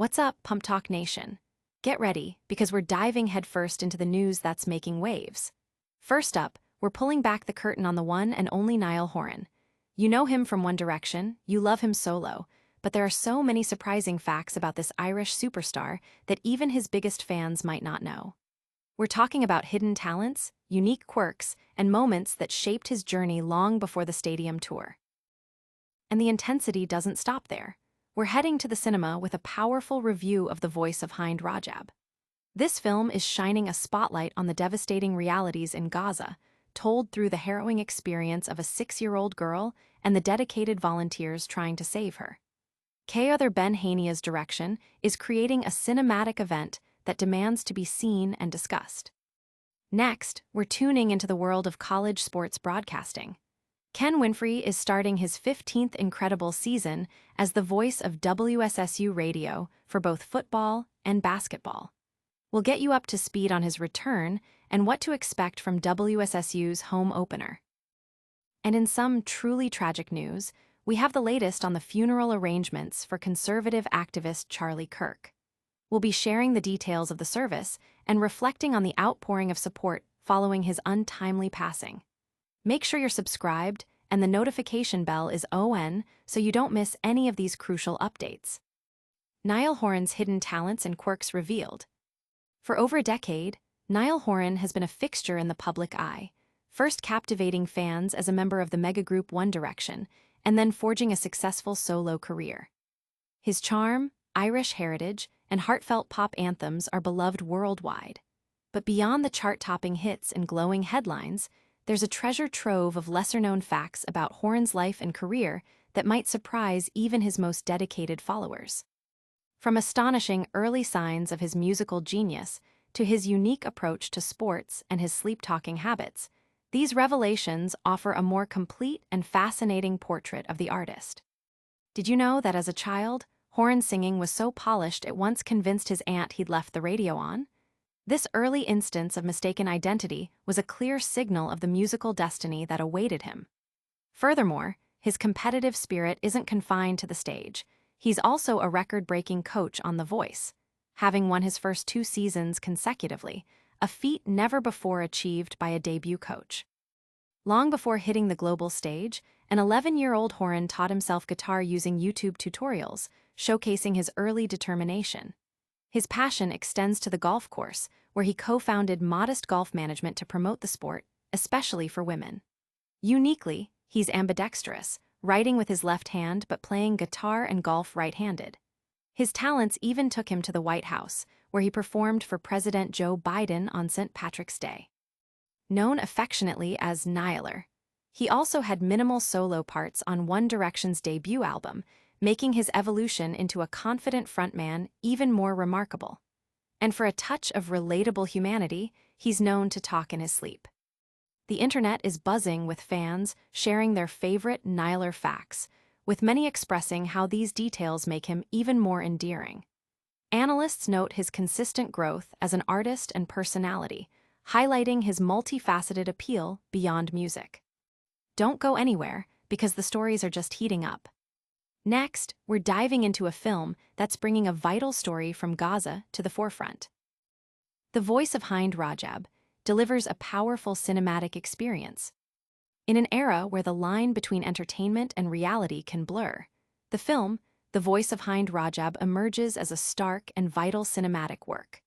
What's up, Pump Talk Nation? Get ready, because we're diving headfirst into the news that's making waves. First up, we're pulling back the curtain on the one and only Niall Horan. You know him from One Direction, you love him solo, but there are so many surprising facts about this Irish superstar that even his biggest fans might not know. We're talking about hidden talents, unique quirks, and moments that shaped his journey long before the stadium tour. And the intensity doesn't stop there. We're heading to the cinema with a powerful review of The Voice of Hind Rajab. This film is shining a spotlight on the devastating realities in Gaza, told through the harrowing experience of a 6-year-old girl and the dedicated volunteers trying to save her. Other Ben Hania's direction is creating a cinematic event that demands to be seen and discussed. Next, we're tuning into the world of college sports broadcasting. Ken Winfrey is starting his 15th incredible season as the voice of WSSU radio for both football and basketball. We'll get you up to speed on his return and what to expect from WSSU's home opener. And in some truly tragic news, we have the latest on the funeral arrangements for conservative activist Charlie Kirk. We'll be sharing the details of the service and reflecting on the outpouring of support following his untimely passing. Make sure you're subscribed and the notification bell is on so you don't miss any of these crucial updates. Niall Horan's hidden talents and quirks revealed. For over a decade, Niall Horan has been a fixture in the public eye, first captivating fans as a member of the megagroup One Direction, and then forging a successful solo career. His charm, Irish heritage, and heartfelt pop anthems are beloved worldwide. But beyond the chart-topping hits and glowing headlines, there's a treasure trove of lesser-known facts about Horan's life and career that might surprise even his most dedicated followers. From astonishing early signs of his musical genius to his unique approach to sports and his sleep-talking habits, these revelations offer a more complete and fascinating portrait of the artist. Did you know that as a child, Horan's singing was so polished it once convinced his aunt he'd left the radio on? This early instance of mistaken identity was a clear signal of the musical destiny that awaited him. Furthermore, his competitive spirit isn't confined to the stage. He's also a record-breaking coach on The Voice, having won his first 2 seasons consecutively, a feat never before achieved by a debut coach. Long before hitting the global stage, an 11-year-old Horan taught himself guitar using YouTube tutorials, showcasing his early determination. His passion extends to the golf course, where he co-founded Modest Golf Management to promote the sport, especially for women. Uniquely, he's ambidextrous, writing with his left hand but playing guitar and golf right-handed. His talents even took him to the White House, where he performed for President Joe Biden on St. Patrick's Day. Known affectionately as Nialler, he also had minimal solo parts on One Direction's debut album, making his evolution into a confident frontman even more remarkable. And for a touch of relatable humanity, he's known to talk in his sleep. The internet is buzzing with fans sharing their favorite Nialler facts, with many expressing how these details make him even more endearing. Analysts note his consistent growth as an artist and personality, highlighting his multifaceted appeal beyond music. Don't go anywhere, because the stories are just heating up. Next, we're diving into a film that's bringing a vital story from Gaza to the forefront. The Voice of Hind Rajab delivers a powerful cinematic experience. In an era where the line between entertainment and reality can blur, the film, The Voice of Hind Rajab, emerges as a stark and vital cinematic work.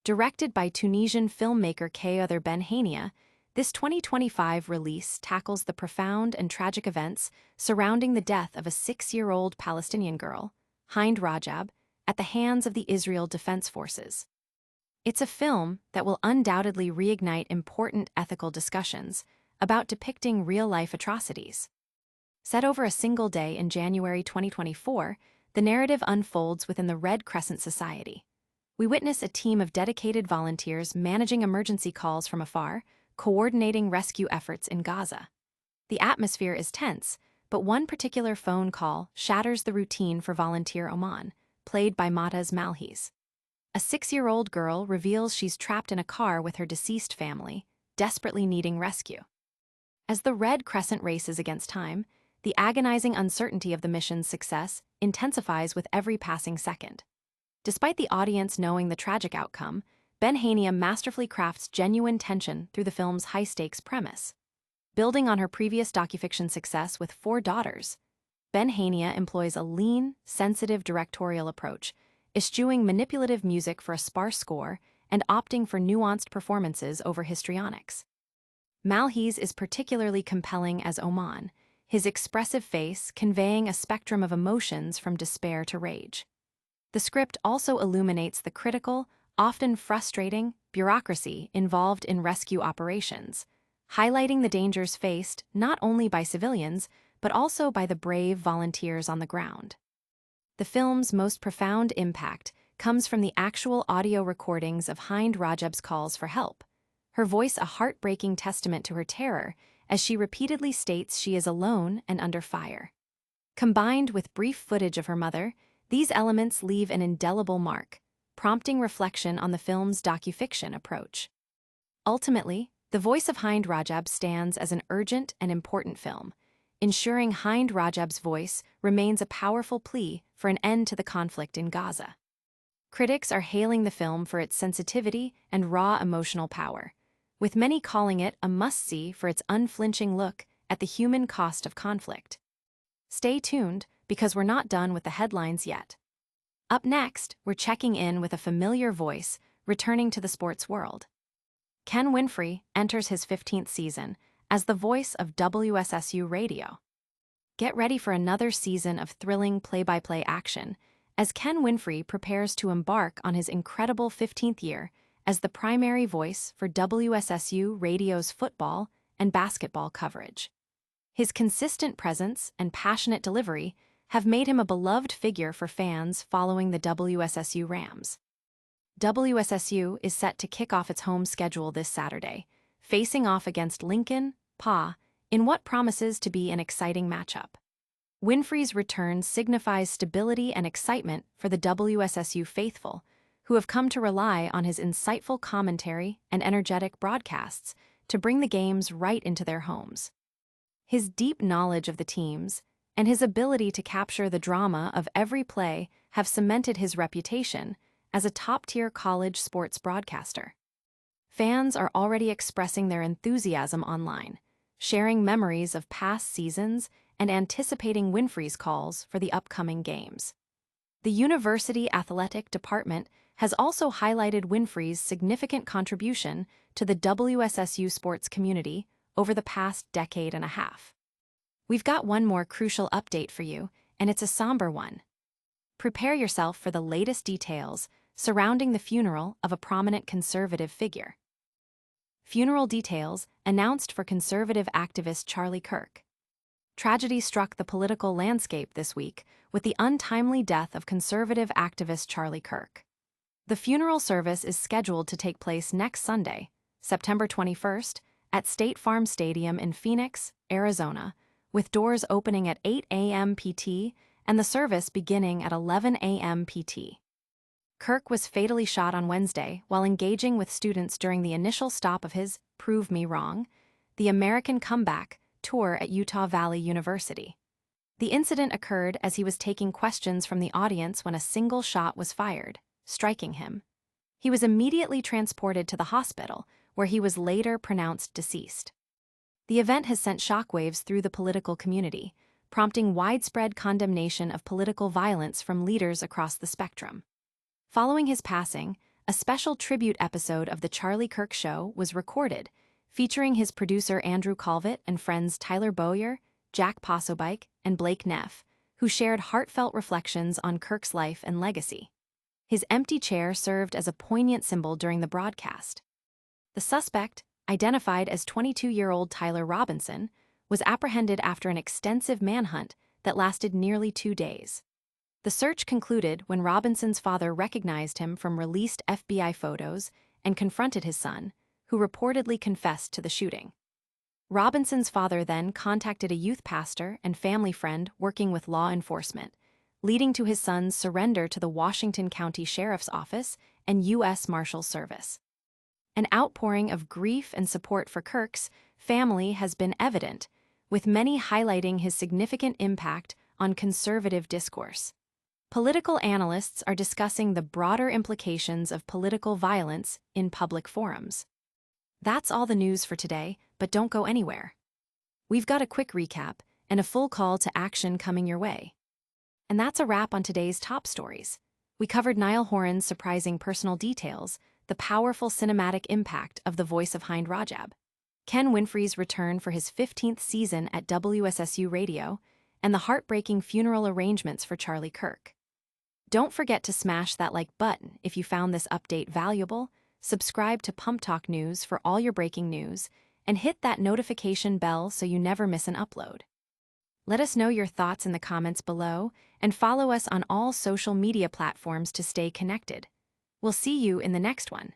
Directed by Tunisian filmmaker Other Ben Hania, this 2025 release tackles the profound and tragic events surrounding the death of a 6-year-old Palestinian girl, Hind Rajab, at the hands of the Israel Defense Forces. It's a film that will undoubtedly reignite important ethical discussions about depicting real-life atrocities. Set over a single day in January 2024, the narrative unfolds within the Red Crescent Society. We witness a team of dedicated volunteers managing emergency calls from afar, coordinating rescue efforts in Gaza. The atmosphere is tense, but one particular phone call shatters the routine for volunteer Oman, played by Mataz Malhiz. A 6-year-old girl reveals she's trapped in a car with her deceased family, desperately needing rescue. As the Red Crescent races against time, the agonizing uncertainty of the mission's success intensifies with every passing second. Despite the audience knowing the tragic outcome, Ben-Hania masterfully crafts genuine tension through the film's high-stakes premise. Building on her previous docufiction success with Four Daughters, Ben-Hania employs a lean, sensitive directorial approach, eschewing manipulative music for a sparse score and opting for nuanced performances over histrionics. Malhees is particularly compelling as Oman, his expressive face conveying a spectrum of emotions from despair to rage. The script also illuminates the critical, often frustrating, bureaucracy involved in rescue operations, highlighting the dangers faced not only by civilians, but also by the brave volunteers on the ground. The film's most profound impact comes from the actual audio recordings of Hind Rajab's calls for help, her voice a heartbreaking testament to her terror as she repeatedly states she is alone and under fire. Combined with brief footage of her mother, these elements leave an indelible mark, prompting reflection on the film's docufiction approach. Ultimately, the voice of Hind Rajab stands as an urgent and important film, ensuring Hind Rajab's voice remains a powerful plea for an end to the conflict in Gaza. Critics are hailing the film for its sensitivity and raw emotional power, with many calling it a must-see for its unflinching look at the human cost of conflict. Stay tuned, because we're not done with the headlines yet. Up next, we're checking in with a familiar voice returning to the sports world. Ken Winfrey enters his 15th season as the voice of WSSU Radio. Get ready for another season of thrilling play-by-play action as Ken Winfrey prepares to embark on his incredible 15th year as the primary voice for WSSU Radio's football and basketball coverage. His consistent presence and passionate delivery have made him a beloved figure for fans following the WSSU Rams. WSSU is set to kick off its home schedule this Saturday, facing off against Lincoln, PA, in what promises to be an exciting matchup. Winfrey's return signifies stability and excitement for the WSSU faithful, who have come to rely on his insightful commentary and energetic broadcasts to bring the games right into their homes. His deep knowledge of the teams and his ability to capture the drama of every play have cemented his reputation as a top-tier college sports broadcaster. Fans are already expressing their enthusiasm online, sharing memories of past seasons and anticipating Winfrey's calls for the upcoming games. The university athletic department has also highlighted Winfrey's significant contribution to the WSSU sports community over the past decade and a half. We've got one more crucial update for you, and it's a somber one. Prepare yourself for the latest details surrounding the funeral of a prominent conservative figure. Funeral details announced for conservative activist Charlie Kirk. Tragedy struck the political landscape this week with the untimely death of conservative activist Charlie Kirk. The funeral service is scheduled to take place next Sunday, September 21st, at State Farm Stadium in Phoenix, Arizona, with doors opening at 8 a.m. PT and the service beginning at 11 a.m. PT. Kirk was fatally shot on Wednesday while engaging with students during the initial stop of his Prove Me Wrong, the American Comeback tour at Utah Valley University. The incident occurred as he was taking questions from the audience when a single shot was fired, striking him. He was immediately transported to the hospital, where he was later pronounced deceased. The event has sent shockwaves through the political community, prompting widespread condemnation of political violence from leaders across the spectrum. Following his passing, a special tribute episode of The Charlie Kirk Show was recorded, featuring his producer Andrew Calvert and friends Tyler Bowyer, Jack Possobike, and Blake Neff, who shared heartfelt reflections on Kirk's life and legacy. His empty chair served as a poignant symbol during the broadcast. The suspect, identified as 22-year-old Tyler Robinson, was apprehended after an extensive manhunt that lasted nearly 2 days. The search concluded when Robinson's father recognized him from released FBI photos and confronted his son, who reportedly confessed to the shooting. Robinson's father then contacted a youth pastor and family friend working with law enforcement, leading to his son's surrender to the Washington County Sheriff's Office and U.S. Marshals Service. An outpouring of grief and support for Kirk's family has been evident, with many highlighting his significant impact on conservative discourse. Political analysts are discussing the broader implications of political violence in public forums. That's all the news for today, but don't go anywhere. We've got a quick recap and a full call to action coming your way. And that's a wrap on today's top stories. We covered Niall Horan's surprising personal details, the powerful cinematic impact of the voice of Hind Rajab, Ken Winfrey's return for his 15th season at WSSU Radio, and the heartbreaking funeral arrangements for Charlie Kirk. Don't forget to smash that like button if you found this update valuable, subscribe to Pump Talk News for all your breaking news, and hit that notification bell so you never miss an upload. Let us know your thoughts in the comments below, and follow us on all social media platforms to stay connected. We'll see you in the next one.